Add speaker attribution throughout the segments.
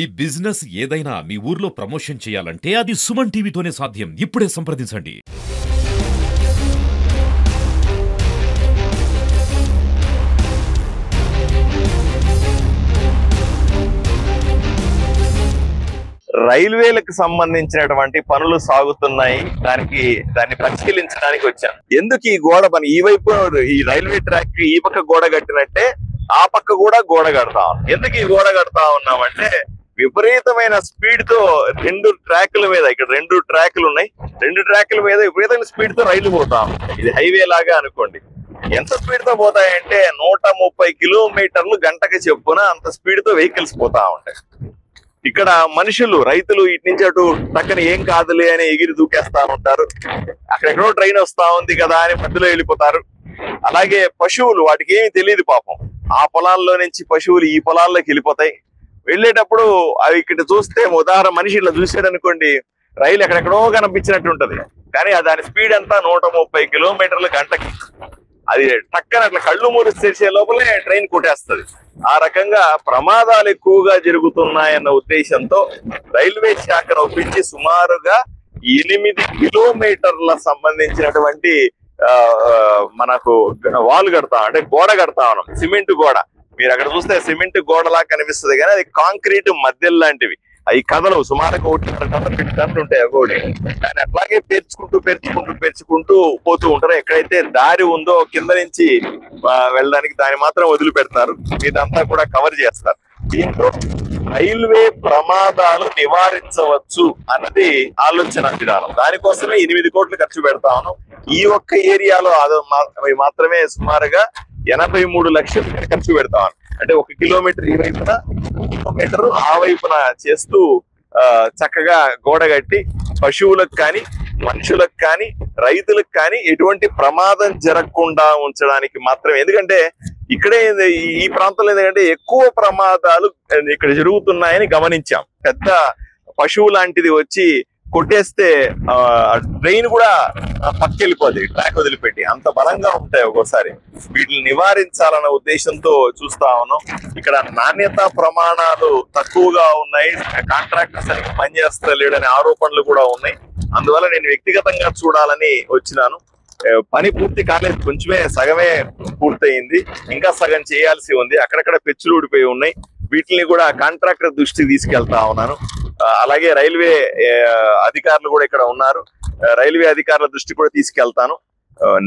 Speaker 1: ఈ బిజినెస్ ఏదైనా మీ ఊర్లో ప్రమోషన్ చేయాలంటే అది సుమన్ టీవీతోనే సాధ్యం. ఇప్పుడే సంప్రదించండి.
Speaker 2: రైల్వేలకు సంబంధించినటువంటి పనులు సాగుతున్నాయి. దాన్ని పరిశీలించడానికి వచ్చాను. ఎందుకు ఈ గోడ పని ఈ వైపు ఈ రైల్వే ట్రాక్ ఈ పక్క గోడ కట్టినట్టే ఆ పక్క కూడా గోడ కడతా ఉన్నాం. ఎందుకు ఈ గోడ కడతా ఉన్నామంటే విపరీతమైన స్పీడ్ తో రెండు ట్రాక్ల మీద ఇక్కడ రెండు ట్రాక్లు ఉన్నాయి. రెండు ట్రాక్ల మీద విపరీతమైన స్పీడ్ తో రైలు పోతా ఉంటాయి. ఇది హైవే లాగా అనుకోండి. ఎంత స్పీడ్ తో పోతాయంటే 130 కిలోమీటర్లు గంటకి చెప్పున అంత స్పీడ్ తో వెహికల్స్ పోతా ఉంటాయి. ఇక్కడ మనుషులు రైతులు ఇటు నుంచి అటు పక్కన ఏం కాదులే అని ఎగిరి దూకేస్తా ఉంటారు. అక్కడెక్కడో ట్రైన్ వస్తా ఉంది కదా అని మధ్యలో వెళ్ళిపోతారు. అలాగే పశువులు వాటికి ఏమి తెలియదు పాపం. ఆ పొలాల్లో నుంచి పశువులు ఈ పొలాల్లోకి వెళ్ళిపోతాయి. వెళ్ళేటప్పుడు అవి ఇక్కడ చూస్తే ఉదాహరణ మనిషి ఇట్లా చూసాడు అనుకోండి, రైలు ఎక్కడెక్కడో కనిపించినట్టు ఉంటది. కానీ దాని స్పీడ్ అంతా 130 కిలోమీటర్ల గంటకి. అది టక్కన అట్లా కళ్ళు మూసి తెరిచే లోపలే ట్రైన్ కొట్టేస్తుంది. ఆ రకంగా ప్రమాదాలు ఎక్కువగా జరుగుతున్నాయన్న ఉద్దేశంతో రైల్వే శాఖను ఒప్పించి సుమారుగా 8 కిలోమీటర్ల సంబంధించినటువంటి మనకు వాల్ కడతా అంటే గోడ కడతా ఉన్నాం. సిమెంట్ గోడ. మీరు అక్కడ చూస్తే సిమెంట్ గోడలా కనిపిస్తుంది కానీ అది కాంక్రీట్ మధ్యలో లాంటివి. అవి కథలు సుమారుగా 1.5 టన్నులు ఉంటాయి అవి. కానీ అట్లాగే పేర్చుకుంటూ పోతూ ఉంటారు. ఎక్కడైతే దారి ఉందో కింద నుంచి వెళ్ళడానికి దాన్ని మాత్రం వదిలిపెడతారు. ఇదంతా కూడా కవర్ చేస్తారు. దీంతో రైల్వే ప్రమాదాలు నివారించవచ్చు అన్నది ఆలోచన విధానం. దానికోసమే 8 కోట్లు ఖర్చు పెడతా ఉన్నాం. ఈ ఒక్క ఏరియాలో అవి మాత్రమే సుమారుగా 83 లక్షలు ఖర్చు పెడతాం. అంటే 1 కిలోమీటర్ ఈ వైపున 1 కిలోమీటర్ ఆ వైపున చేస్తూ చక్కగా గోడ కట్టి పశువులకు కానీ మనుషులకు కానీ రైతులకు కానీ ఎటువంటి ప్రమాదం జరగకుండా ఉంచడానికి మాత్రమే. ఎందుకంటే ఇక్కడే ఈ ప్రాంతంలో ఎందుకంటే ఎక్కువ ప్రమాదాలు ఇక్కడ జరుగుతున్నాయని గమనించాం. పెద్ద పశువు లాంటిది వచ్చి కొట్టేస్తే ట్రైన్ కూడా పక్కెళ్ళిపోద్ది ట్రాక్ వదిలిపెట్టి. అంత బలంగా ఉంటాయి ఒక్కోసారి. వీటిని నివారించాలన్న ఉద్దేశంతో చూస్తా ఉన్నాం. ఇక్కడ నాణ్యత ప్రమాణాలు తక్కువగా ఉన్నాయి. కాంట్రాక్టర్ సరిగ్గా పనిచేస్తలేడనే ఆరోపణలు కూడా ఉన్నాయి. అందువల్ల నేను వ్యక్తిగతంగా చూడాలని వచ్చినాను. పని పూర్తి కాలేదు, కొంచెమే సగమే పూర్తయింది. ఇంకా సగం చేయాల్సి ఉంది. అక్కడక్కడ పెచ్చులు ఊడిపోయి ఉన్నాయి. వీటిని కూడా కాంట్రాక్టర్ దృష్టికి తీసుకెళ్తా ఉన్నాను. అలాగే రైల్వే అధికారులు కూడా ఇక్కడ ఉన్నారు. రైల్వే అధికారుల దృష్టి కూడా తీసుకెళ్తాను.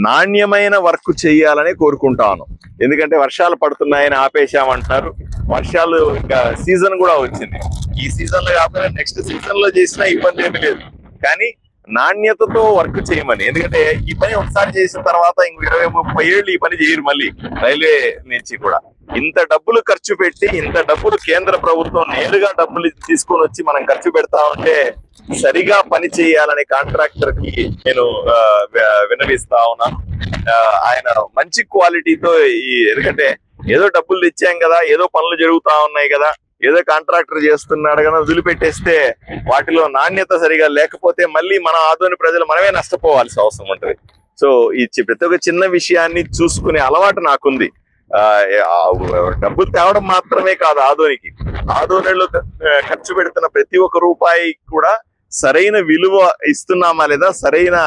Speaker 2: నాణ్యమైన వర్క్ చేయాలని కోరుకుంటాను. ఎందుకంటే వర్షాలు పడుతున్నాయని ఆపేశామంటున్నారు. వర్షాలు ఇంకా సీజన్ కూడా వచ్చింది. ఈ సీజన్ లో కాకపోతే నెక్స్ట్ సీజన్ లో చేసినా ఇబ్బంది ఏమీ లేదు. కానీ నాణ్యతతో వర్క్ చేయమని. ఎందుకంటే ఈ పని ఒకసారి చేసిన తర్వాత ఇంక 20-30 ఏళ్ళు ఈ పని చేయరు మళ్ళీ రైల్వే నుంచి కూడా. ఇంత డబ్బులు ఖర్చు పెట్టి ఇంత డబ్బులు కేంద్ర ప్రభుత్వం నేరుగా డబ్బులు తీసుకొని వచ్చి మనం ఖర్చు పెడతా ఉంటే సరిగా పని చేయాలని కాంట్రాక్టర్ కి నేను విన్నవిస్తా ఉన్నాను. ఆయన మంచి క్వాలిటీతో ఎందుకంటే ఏదో డబ్బులు తెచ్చాం కదా, ఏదో పనులు జరుగుతా ఉన్నాయి కదా, ఏదో కాంట్రాక్టర్ చేస్తున్నాడు కదా వదిలిపెట్టేస్తే వాటిలో నాణ్యత సరిగా లేకపోతే మళ్ళీ మన ఆదోని ప్రజలు మనమే నష్టపోవాల్సిన అవసరం ఉంటుంది. సో ఈ ప్రతి ఒక్క చిన్న విషయాన్ని చూసుకునే అలవాటు నాకుంది. డబ్బులు తేవడం మాత్రమే కాదు, ఆదోనిలో ఖర్చు పెడుతున్న ప్రతి ఒక్క రూపాయి కూడా సరైన విలువ ఇస్తున్నామా లేదా, సరైన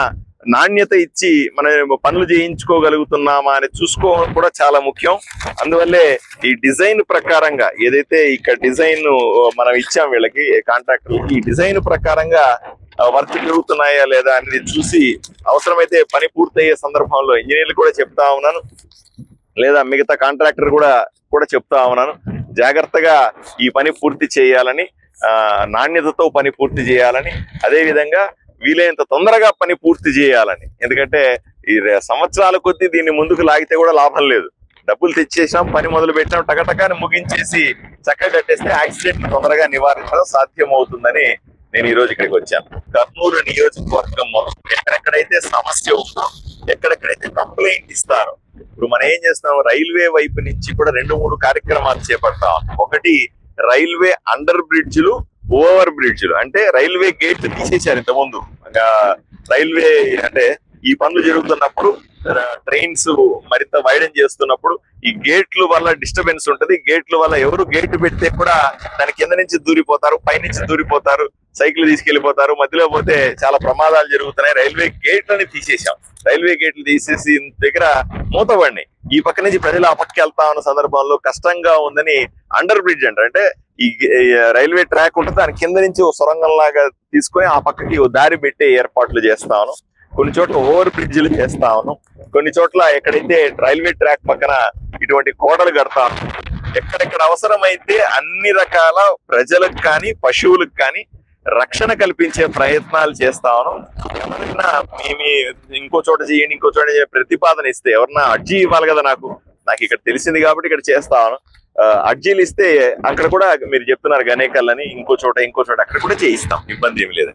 Speaker 2: నాణ్యత ఇచ్చి మనం పనులు చేయించుకోగలుగుతున్నామా అని చూసుకోవడం కూడా చాలా ముఖ్యం. అందువల్లే ఈ డిజైన్ ప్రకారంగా ఏదైతే ఇక్కడ డిజైన్ మనం ఇచ్చాం వీళ్ళకి కాంట్రాక్టర్లకి, ఈ డిజైన్ ప్రకారంగా వర్క్ జరుగుతున్నాయా లేదా అనేది చూసి అవసరమైతే పని పూర్తయ్యే సందర్భంలో ఇంజనీర్లు కూడా చెప్తా ఉన్నాను, లేదా మిగతా కాంట్రాక్టర్ కూడా చెప్తా ఉన్నాను, జాగ్రత్తగా ఈ పని పూర్తి చేయాలని, నాణ్యతతో పని పూర్తి చేయాలని, అదే విధంగా వీలైనంత తొందరగా పని పూర్తి చేయాలని. ఎందుకంటే ఈ సంవత్సరాల కొద్దీ దీన్ని ముందుకు లాగితే కూడా లాభం లేదు. డబ్బులు తెచ్చేసాం, పని మొదలు పెట్టాం, టకటకాని ముగించేసి చక్కగా కట్టేస్తే యాక్సిడెంట్ తొందరగా నివారించడం సాధ్యం అవుతుందని నేను ఈ రోజు ఇక్కడికి వచ్చాను. కర్నూలు నియోజకవర్గం ఎక్కడెక్కడైతే సమస్య ఉందో, ఎక్కడెక్కడైతే కంప్లైంట్ ఇస్తారో, ఇప్పుడు మనం ఏం చేస్తాం, రైల్వే వైపు నుంచి కూడా 2-3 కార్యక్రమాలు చేపడతాం. ఒకటి రైల్వే అండర్ బ్రిడ్జ్లు, ఓవర్ బ్రిడ్జ్లు. అంటే రైల్వే గేట్ తీసేశారు ఇంతకుముందు. రైల్వే అంటే ఈ పనులు జరుగుతున్నప్పుడు ట్రైన్స్ మరింత వైడెన్ చేస్తున్నప్పుడు ఈ గేట్ల వల్ల డిస్టర్బెన్స్ ఉంటది. గేట్ల వల్ల ఎవరు గేట్ పెడితే కూడా దాని కింద నుంచి దూరిపోతారు, పైనుంచి దూరిపోతారు, సైకిల్ తీసుకెళ్లిపోతారు, మధ్యలో పోతే చాలా ప్రమాదాలు జరుగుతున్నాయి. రైల్వే గేట్లని తీసేసాం. రైల్వే గేట్లు తీసేసి దగ్గర మూతపడినాయి. ఈ పక్క నుంచి ప్రజలు ఆ పక్క వెళ్తా ఉన్న సందర్భంలో కష్టంగా ఉందని అండర్ బ్రిడ్జ్ అంటే ఈ రైల్వే ట్రాక్ ఉంటుంది, దాని కింద నుంచి ఓ సొరంగం లాగా తీసుకొని ఆ పక్కకి ఓ దారి పెట్టే ఏర్పాట్లు చేస్తాను. కొన్ని చోట్ల ఓవర్ బ్రిడ్జ్లు చేస్తాను. కొన్ని చోట్ల ఎక్కడైతే రైల్వే ట్రాక్ పక్కన ఇటువంటి కోటలు కడతాను. ఎక్కడెక్కడ అవసరమైతే అన్ని రకాల ప్రజలకు కానీ పశువులకు కానీ రక్షణ కల్పించే ప్రయత్నాలు చేస్తాను. ఎవరైనా మీ ఇంకో చోట చేయండి, ఇంకో చోట ప్రతిపాదన ఇస్తే ఎవరన్నా అర్జీ ఇవ్వాలి కదా, నాకు ఇక్కడ తెలిసింది కాబట్టి ఇక్కడ చేస్తాను. అర్జీలు ఇస్తే అక్కడ కూడా మీరు చెప్తున్నారు గనేకల్ అని ఇంకో చోట అక్కడ కూడా చేయిస్తాం, ఇబ్బంది ఏమి లేదు.